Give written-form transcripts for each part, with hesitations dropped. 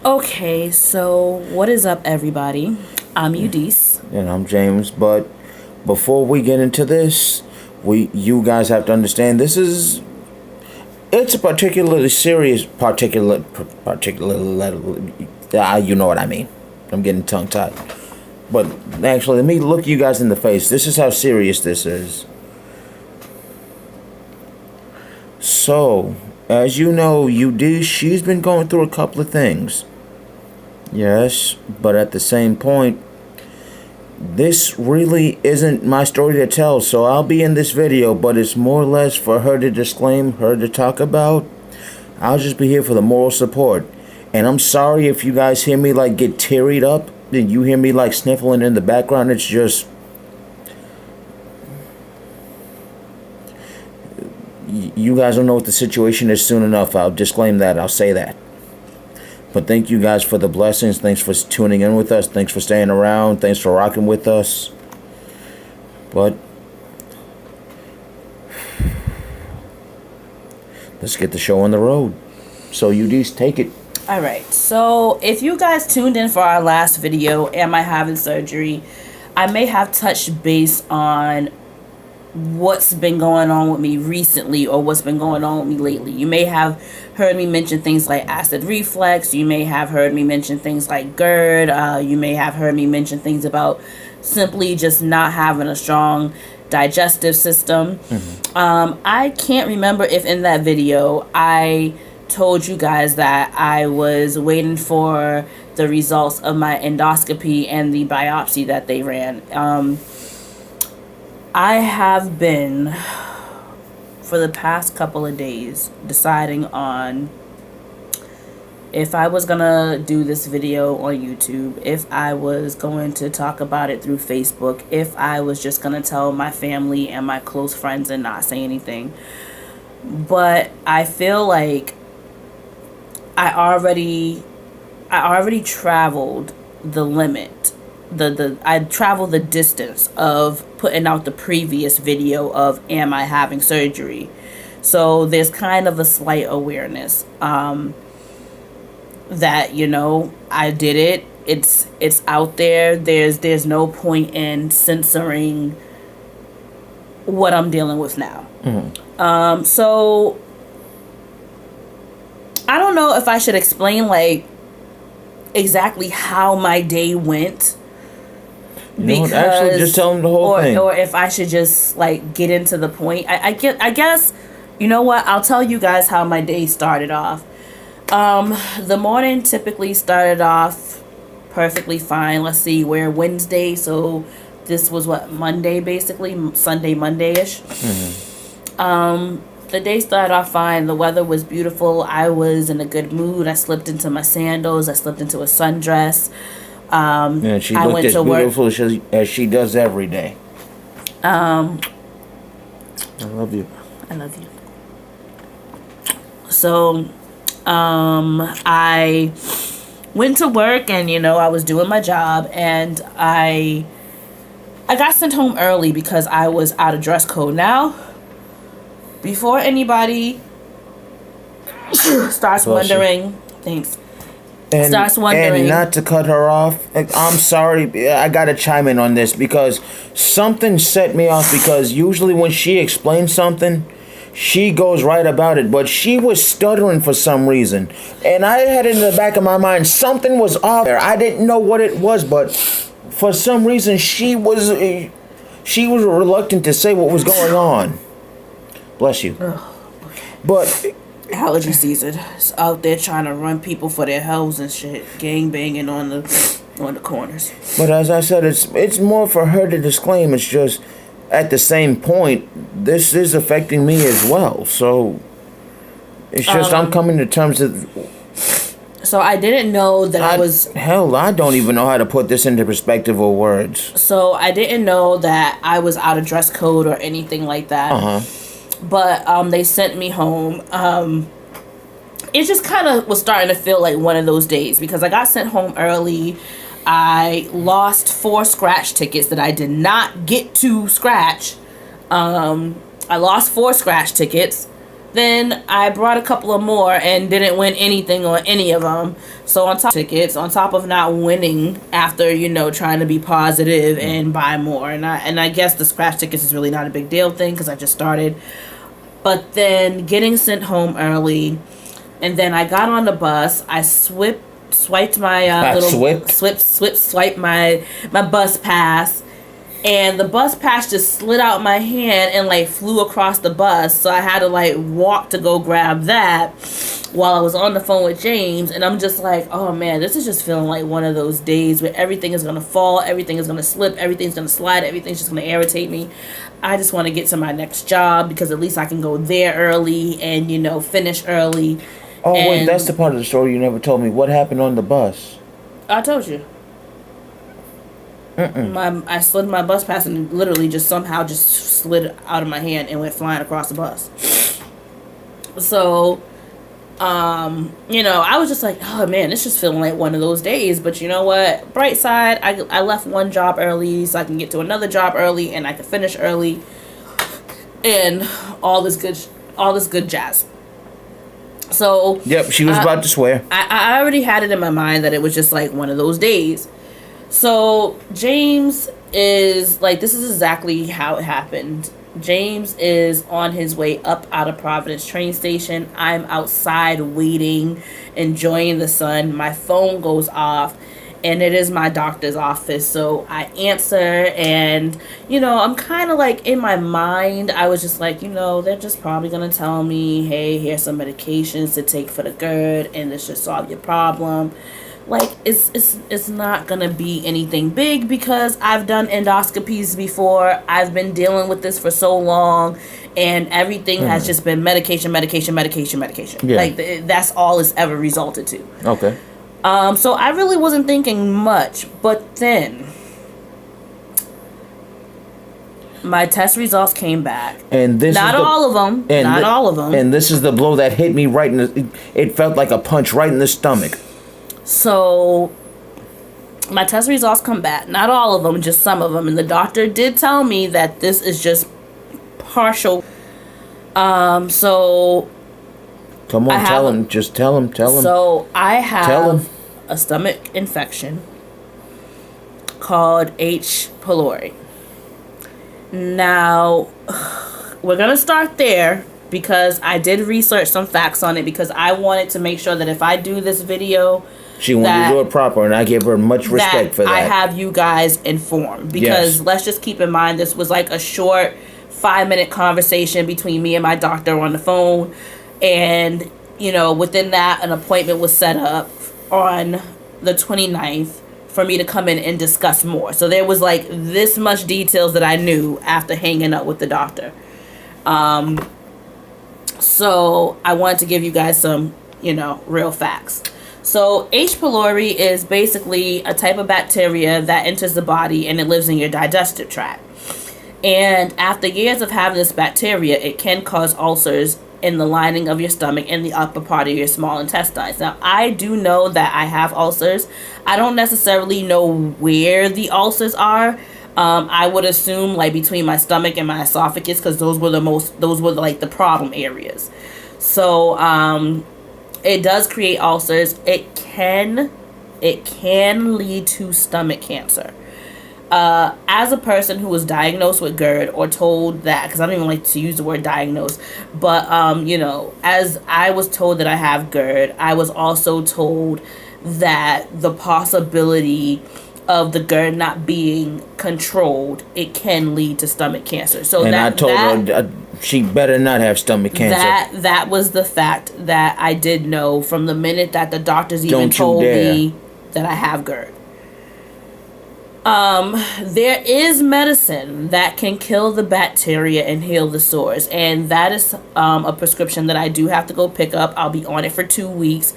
Okay, so what is up, everybody? I'm Eudice. And I'm James, but before we get into this, you guys have to understand it's a particularly serious you know what I mean. I'm getting tongue tied. But actually, let me look you guys in the face. This is how serious this is. So, as you know, she's been going through a couple of things. Yes, but at the same point, this really isn't my story to tell, so I'll be in this video, but it's more or less for her to disclaim, her to talk about. I'll just be here for the moral support. And I'm sorry if you guys hear me like get tearied up and you hear me like sniffling in the background. It's just you guys don't know what the situation is soon enough. I'll disclaim that. I'll say that. But thank you guys for the blessings. Thanks for tuning in with us. Thanks for staying around. Thanks for rocking with us. But let's get the show on the road. So Eudice, take it. All right, so if you guys tuned in for our last video, Am I Having Surgery? I may have touched base on what's been going on with me recently or what's been going on with me lately. You may have heard me mention things like acid reflux. You may have heard me mention things like GERD. You may have heard me mention things about simply just not having a strong digestive system. I can't remember if in that video I told you guys that I was waiting for the results of my endoscopy and the biopsy that they ran. I have been, for the past couple of days, deciding on if I was gonna do this video on YouTube, if I was going to talk about it through Facebook, if I was just gonna tell my family and my close friends and not say anything. But I feel like I already traveled the limit. I traveled the distance of putting out the previous video of Am I Having Surgery? So there's kind of a slight awareness that, you know, I did it. It's out there. There's no point in censoring what I'm dealing with now. So I don't know if I should explain like exactly how my day went. Because, actually, just tell them the whole thing. Or if I should just like get into the point. I guess, you know what? I'll tell you guys how my day started off. The morning typically started off perfectly fine. Let's see, we're Wednesday, so this was what, Monday basically, Sunday, Monday-ish. The day started off fine. The weather was beautiful. I was in a good mood. I slipped into my sandals. I slipped into a sundress. Yeah, she looked as beautiful as she does every day. I love you. I love you. So, I went to work and, you know, I was doing my job and I got sent home early because I was out of dress code. Now, before anybody starts wondering, thanks. And not to cut her off, I'm sorry, I gotta chime in on this because something set me off, because usually when she explains something, she goes right about it, but she was stuttering for some reason, and I had it in the back of my mind something was off there. I didn't know what it was, but for some reason she was reluctant to say what was going on. Bless you. But allergy season. It's out there trying to run people for their health and shit, gang banging on the corners. But as I said, it's more for her to disclaim. It's just at the same point, this is affecting me as well. So it's just I'm coming to terms with. So I didn't know that I was. Hell, I don't even know how to put this into perspective or words. So I didn't know that I was out of dress code or anything like that. But they sent me home. It just kind of was starting to feel like one of those days because I got sent home early. I lost 4 scratch tickets that I did not get to scratch. I lost 4 scratch tickets. Then I brought a couple of more and didn't win anything on any of them. So on top of not winning after, trying to be positive and buy more. And I guess the scratch tickets is really not a big deal thing because I just started. But then getting sent home early, and then I got on the bus. I swiped my swipe my bus pass. And the bus pass just slid out my hand and flew across the bus. So I had to walk to go grab that while I was on the phone with James. And I'm just like, oh man, this is just feeling like one of those days where everything is going to fall, everything is going to slip, everything's going to slide, everything's just going to irritate me. I just want to get to my next job because at least I can go there early and, finish early. Oh, wait, that's the part of the story you never told me. What happened on the bus? I told you. I slid my bus pass and literally just somehow just slid out of my hand and went flying across the bus. So, I was just like, oh man, it's just feeling like one of those days. But you know what? Bright side, I left one job early so I can get to another job early and I can finish early and all this good jazz. So yep, she was about to swear. I already had it in my mind that it was just like one of those days. So James is this is exactly how it happened. James is on his way up out of Providence train station. I'm outside waiting, enjoying the sun. My phone goes off and it is my doctor's office. So I answer and, I'm kind of in my mind, I was just they're just probably going to tell me, hey, here's some medications to take for the GERD and this should solve your problem. It's not gonna be anything big because I've done endoscopies before. I've been dealing with this for so long, and everything has just been medication. Yeah. That's all it's ever resulted to. Okay. So I really wasn't thinking much, but then my test results came back, and this not all of them. And this is the blow that hit me right in it felt like a punch right in the stomach. So, my test results come back. Not all of them, just some of them. And the doctor did tell me that this is just partial. So... Come on, tell him. Just tell him. So, I have a stomach infection called H. pylori. Now, we're going to start there because I did research some facts on it because I wanted to make sure that if I do this video... She wanted to do it proper, and I gave her much respect for that. I have you guys informed because let's just keep in mind this was a short 5-minute conversation between me and my doctor on the phone, and within that an appointment was set up on the 29th for me to come in and discuss more. So there was this much details that I knew after hanging up with the doctor. So I wanted to give you guys some real facts. So H. pylori is basically a type of bacteria that enters the body and it lives in your digestive tract. And after years of having this bacteria, it can cause ulcers in the lining of your stomach and the upper part of your small intestines. Now, I do know that I have ulcers. I don't necessarily know where the ulcers are. I would assume between my stomach and my esophagus because those were the problem areas. So, it does create ulcers. It can lead to stomach cancer. As a person who was diagnosed with GERD or told that, because I don't even like to use the word diagnosed, but as I was told that I have GERD, I was also told that the possibility of the GERD not being controlled, it can lead to stomach cancer. So and I told her she better not have stomach cancer. That was the fact that I did know from the minute that the doctors even told me that I have GERD. There is medicine that can kill the bacteria and heal the sores, and that is a prescription that I do have to go pick up. I'll be on it for 2 weeks.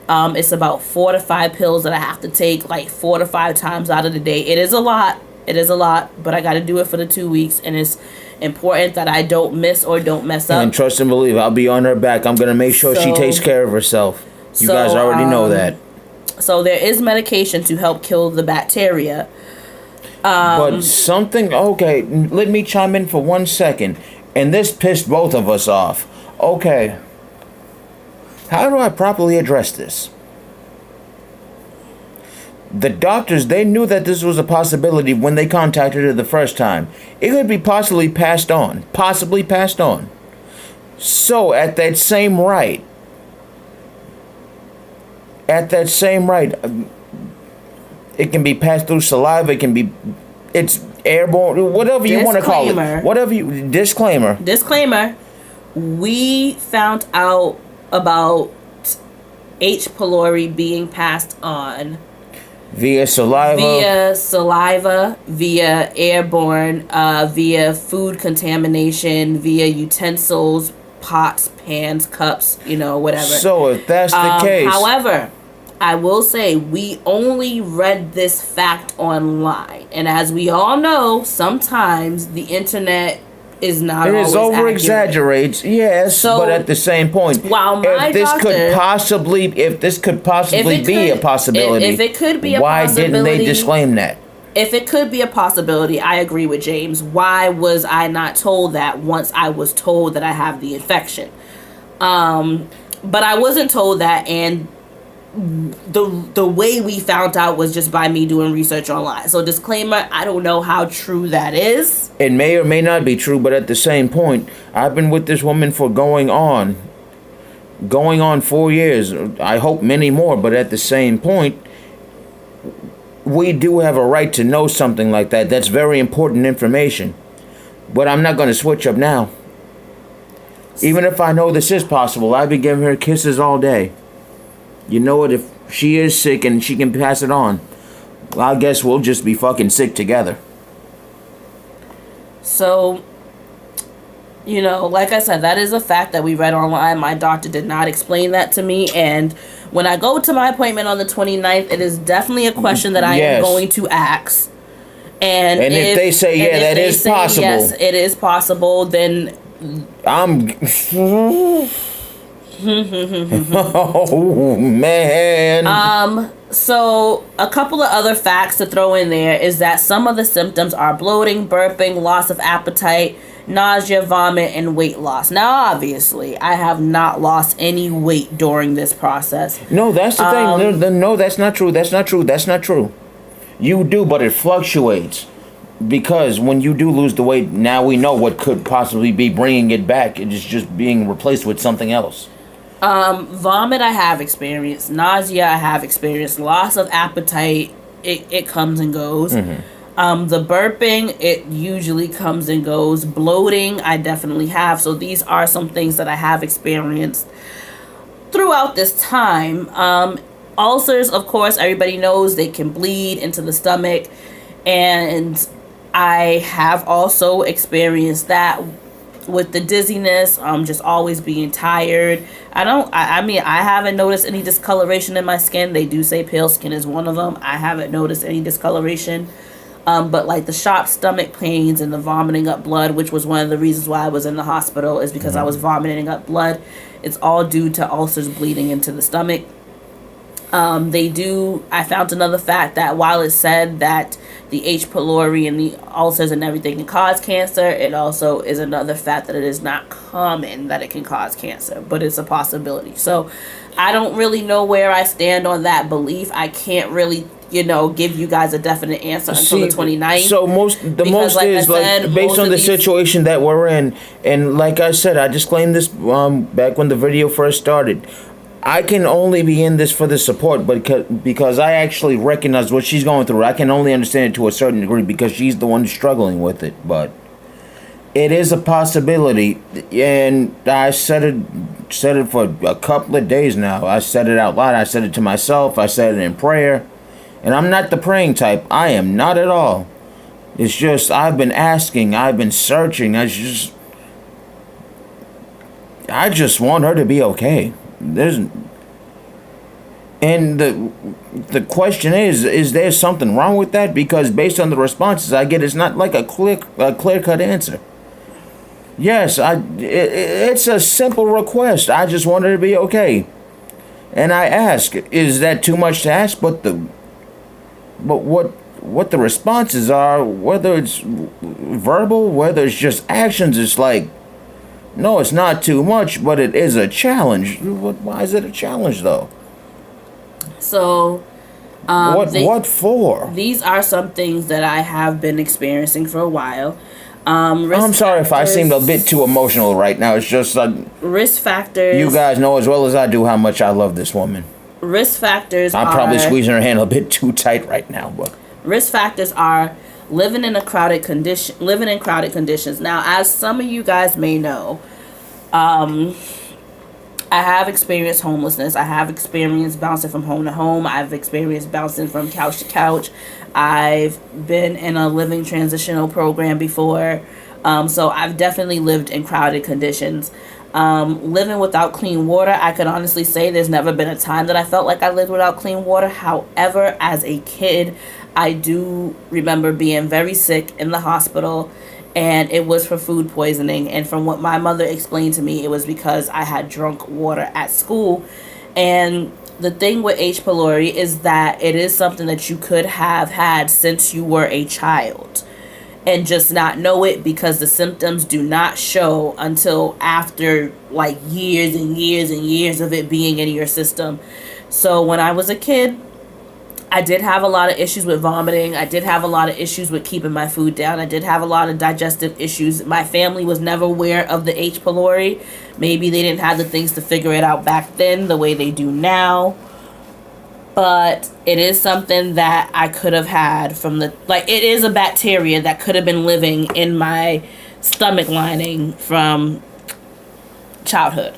It's about 4 to 5 pills that I have to take 4 to 5 times out of the day. It is a lot, but I got to do it for the 2 weeks, and it's important that I don't miss or don't mess up. And trust and believe, I'll be on her back. I'm going to make sure she takes care of herself. You guys already know that. So there is medication to help kill the bacteria. But something, okay, let me chime in for 1 second. And this pissed both of us off. Okay. How do I properly address this? The doctors, they knew that this was a possibility when they contacted her the first time. It could be possibly passed on. Possibly passed on. So, at that same right, it can be passed through saliva, it's airborne, whatever you want to call it. Disclaimer. We found out about H. pylori being passed on via saliva, via airborne, via food contamination, via utensils, pots, pans, cups, whatever. So if that's the case. However, I will say we only read this fact online. And as we all know, sometimes the internet is not always accurate. It is over-exaggerates, yes, so, but at the same point, if this could possibly be a possibility, if it could be a why possibility, didn't they disclaim that? If it could be a possibility, I agree with James. Why was I not told that once I was told that I have the infection? But I wasn't told that, and the way we found out was just by me doing research online. So disclaimer, I don't know how true that is. It may or may not be true, but at the same point, I've been with this woman for going on 4 years. I hope many more, but at the same point, we do have a right to know something like that. That's very important information. But I'm not going to switch up now. Even if I know this is possible, I've been giving her kisses all day. You know what, if she is sick and she can pass it on, well, I guess we'll just be fucking sick together. So, like I said, that is a fact that we read online. My doctor did not explain that to me. And when I go to my appointment on the 29th, it is definitely a question that I am going to ask. And if they say, that is possible. Yes, it is possible, then oh man. So a couple of other facts to throw in there is that some of the symptoms are bloating, burping, loss of appetite, nausea, vomit, and weight loss. Now, obviously, I have not lost any weight during this process. No, that's the thing. No, that's not true. That's not true. You do, but it fluctuates. Because when you do lose the weight, now we know what could possibly be bringing it back. It is just being replaced with something else. Vomit I have experienced. Nausea I have experienced. Loss of appetite, it comes and goes. Mm-hmm. The burping, it usually comes and goes. Bloating, I definitely have. So these are some things that I have experienced throughout this time. Ulcers, of course, everybody knows they can bleed into the stomach. And I have also experienced that with the dizziness, just always being tired. I mean, I haven't noticed any discoloration in my skin. They do say pale skin is one of them. I haven't noticed any discoloration. But like the sharp stomach pains and the vomiting up blood, which was one of the reasons why I was in the hospital, is because I was vomiting up blood. It's all due to ulcers bleeding into the stomach. I found another fact that while it said that the H. pylori and the ulcers and everything can cause cancer, it also is another fact that it is not common that it can cause cancer, but it's a possibility. So I don't really know where I stand on that belief. I can't really, give you guys a definite answer until the 29th. So based on the situation that we're in, and like I said, I disclaimed this back when the video first started. I can only be in this for the support, but because I actually recognize what she's going through. I can only understand it to a certain degree because she's the one who's struggling with it. But it is a possibility, and I said it for a couple of days now. I said it out loud. I said it to myself. I said it in prayer. And I'm not the praying type. I am not at all. It's just I've been asking. I've been searching. I just want her to be okay. And the question is there something wrong with that? Because based on the responses I get, it's not like a clear-cut answer. Yes, it's a simple request. I just want her to be okay. And I ask, is that too much to ask? But what the responses are, whether it's verbal, whether it's just actions, it's like, No, it's not too much, but it is a challenge. Why is it a challenge, though? So, what for? These are some things that I have been experiencing for a while. I'm sorry if I seemed a bit too emotional right now. It's just risk factors. You guys know as well as I do how much I love this woman. Risk factors. I'm probably squeezing her hand a bit too tight right now, but risk factors are living in crowded conditions. Now, as some of you guys may know, I have experienced homelessness. I have experienced bouncing from home to home. I've experienced bouncing from couch to couch. I've been in a living transitional program before. So I've definitely lived in crowded conditions. Living without clean water, I could honestly say there's never been a time that I felt like I lived without clean water. However, as a kid, I do remember being very sick in the hospital, and it was for food poisoning. And from what my mother explained to me, it was because I had drunk water at school. And the thing with H. pylori is that it is something that you could have had since you were a child and just not know it, because the symptoms do not show until after like years and years and years of it being in your system. So when I was a kid, I did have a lot of issues with vomiting. I did have a lot of issues with keeping my food down. I did have a lot of digestive issues. My family was never aware of the H. pylori. Maybe they didn't have the things to figure it out back then the way they do now. But it is something that I could have had from it is a bacteria that could have been living in my stomach lining from childhood.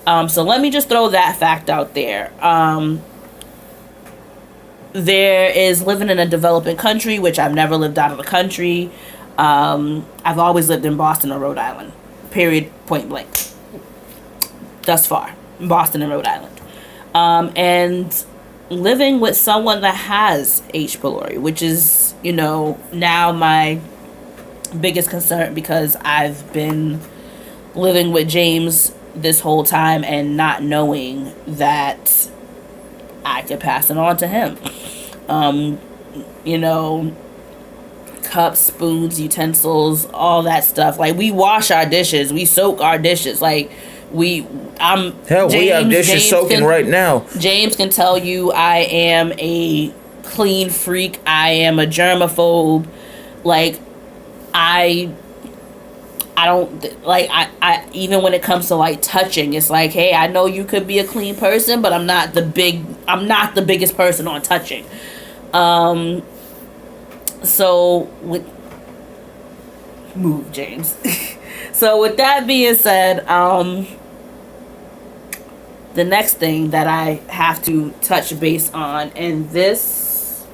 So let me just throw that fact out there. There is living in a developing country, which I've never lived out of the country. I've always lived in Boston or Rhode Island. Period, point blank. Thus far. Boston and Rhode Island. And living with someone that has H. pylori, which is, now my biggest concern, because I've been living with James this whole time and not knowing that I could pass it on to him. Cups, spoons, utensils, all that stuff. Like, we wash our dishes, we soak our dishes. We have dishes soaking right now. James can tell you I am a clean freak. I am a germaphobe. I even when it comes to touching, it's like, hey, I know you could be a clean person, but I'm not the biggest person on touching. Move, James. So with that being said, the next thing that I have to touch base on, and this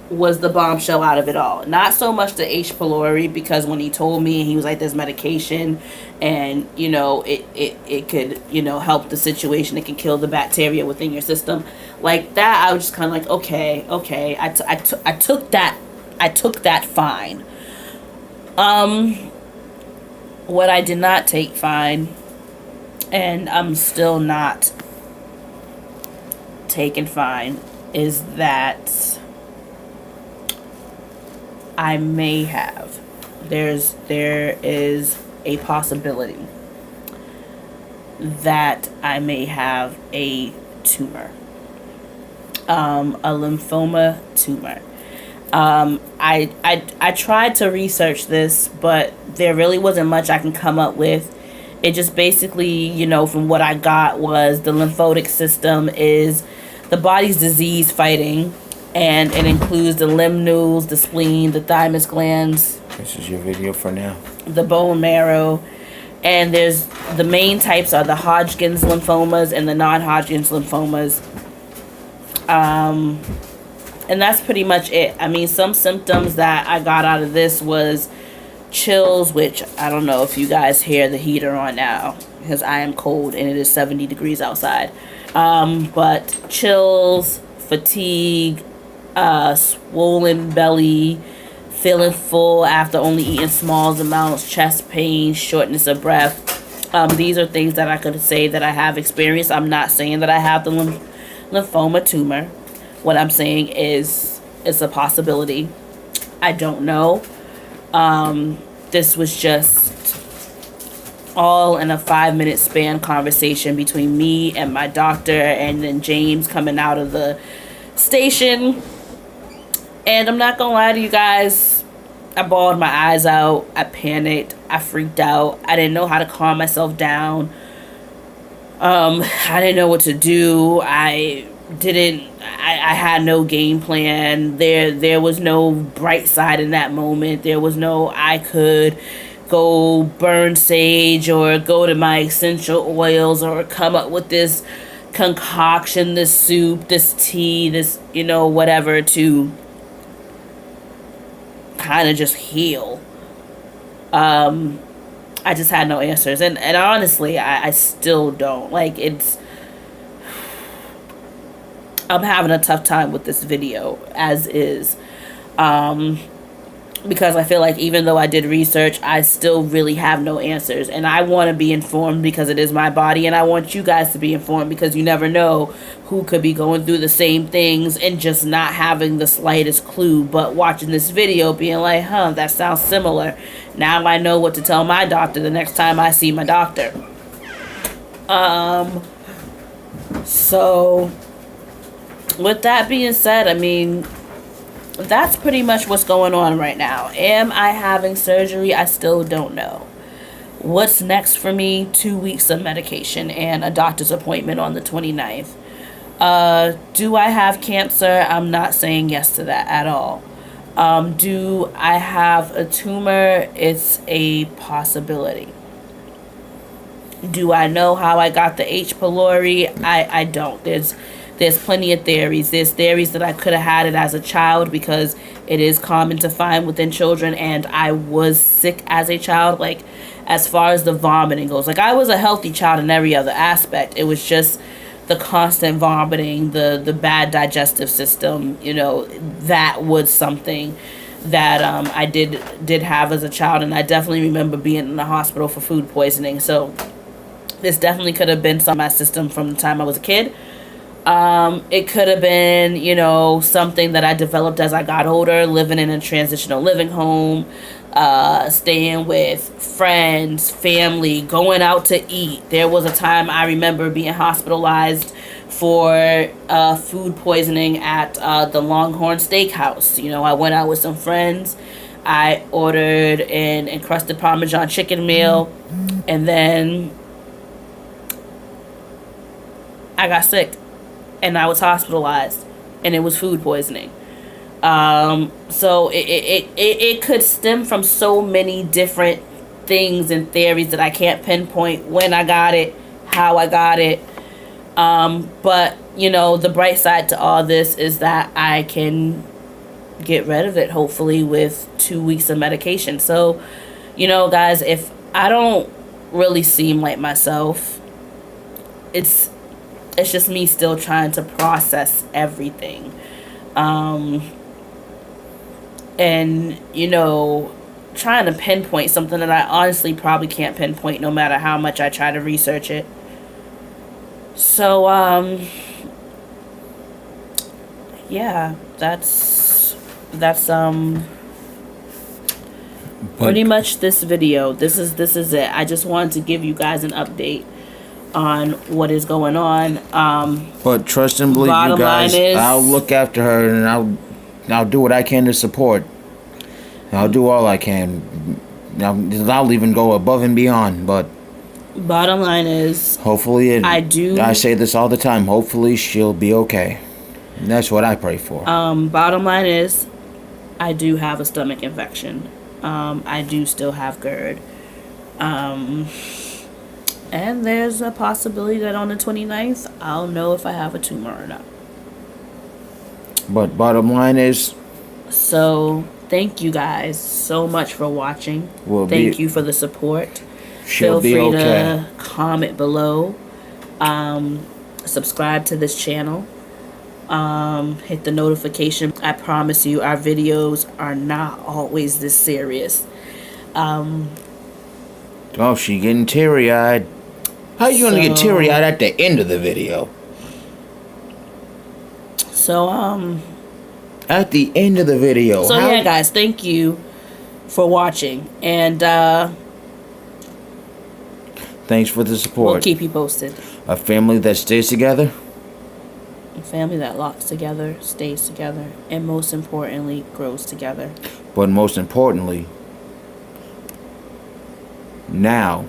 was the bombshell out of it all. Not so much the H. pylori, because when he told me, he was like, there's medication, and it could help the situation. It can kill the bacteria within your system. Like that, I was just kind of like, okay, I took that fine. What I did not take fine, and I'm still not taking fine, is that I may have. There is a possibility that I may have a tumor, a lymphoma tumor. I tried to research this, but there really wasn't much I can come up with. It just basically, from what I got, was the lymphatic system is the body's disease fighting, and it includes the lymph nodes, the spleen, the thymus glands. This is your video for now. The bone marrow. And there's the main types are the Hodgkin's lymphomas and the non-Hodgkin's lymphomas. And that's pretty much it. I mean, some symptoms that I got out of this was chills, which I don't know if you guys hear the heater on now, because I am cold and it is 70 degrees outside. But chills, fatigue, swollen belly, feeling full after only eating small amounts, chest pain, shortness of breath. These are things that I could say that I have experienced. I'm not saying that I have the lymphoma tumor. What I'm saying is it's a possibility. I don't know. This was just all in a 5-minute span conversation between me and my doctor, and then James coming out of the station. And I'm not gonna lie to you guys, I bawled my eyes out. I panicked. I freaked out. I didn't know how to calm myself down. I didn't know what to do. I had no game plan. There was no bright side in that moment. There was no, I could go burn sage or go to my essential oils or come up with this concoction, this soup, this tea, this, whatever, to kind of just heal. I just had no answers. And honestly, I still don't. Like, I'm having a tough time with this video as is. Because I feel like even though I did research, I still really have no answers. And I want to be informed because it is my body. And I want you guys to be informed because you never know who could be going through the same things and just not having the slightest clue. But watching this video being like, that sounds similar. Now I know what to tell my doctor the next time I see my doctor. So with that being said, I mean, that's pretty much what's going on right now. Am I having surgery? I still don't know. What's next for me? 2 weeks of medication and a doctor's appointment on the 29th. Do I have cancer? I'm not saying yes to that at all. Do I have a tumor? It's a possibility. Do I know how I got the H. pylori? I don't. There's plenty of theories. There's theories that I could have had it as a child because it is common to find within children, and I was sick as a child, like as far as the vomiting goes. Like, I was a healthy child in every other aspect. It was just the constant vomiting, the bad digestive system, that was something that I did have as a child, and I definitely remember being in the hospital for food poisoning. So this definitely could have been some of my system from the time I was a kid. It could have been, something that I developed as I got older, living in a transitional living home, staying with friends, family, going out to eat. There was a time I remember being hospitalized for food poisoning at the Longhorn Steakhouse. I went out with some friends. I ordered an encrusted Parmesan chicken meal, and then I got sick. And I was hospitalized, and it was food poisoning. So it could stem from so many different things and theories that I can't pinpoint when I got it, how I got it. But, the bright side to all this is that I can get rid of it, hopefully, with 2 weeks of medication. So, guys, if I don't really seem like myself, it's just me still trying to process everything. And, trying to pinpoint something that I honestly probably can't pinpoint no matter how much I try to research it. So, yeah, that's pretty much this video. This is it. I just wanted to give you guys an update on what is going on. But trust and believe, you guys, I'll look after her, and I'll do what I can to support. I'll do all I can. I'll even go above and beyond. But bottom line is, hopefully, I say this all the time. Hopefully, she'll be okay. And that's what I pray for. Bottom line is, I do have a stomach infection. I do still have GERD. And there's a possibility that on the 29th, I'll know if I have a tumor or not. But bottom line is... So, thank you guys so much for watching. Thank you for the support. Feel free to comment below. Subscribe to this channel. Hit the notification. I promise you, our videos are not always this serious. Oh, she getting teary-eyed. How are you gonna get teary-eyed at the end of the video? So, at the end of the video. So, yeah, guys, thank you for watching. And, Thanks for the support. We'll keep you posted. A family that stays together. A family that locks together, stays together, and most importantly, grows together. But most importantly, now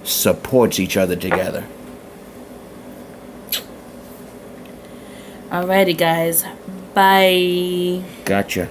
supports each other together. Alrighty, guys. Bye. Gotcha.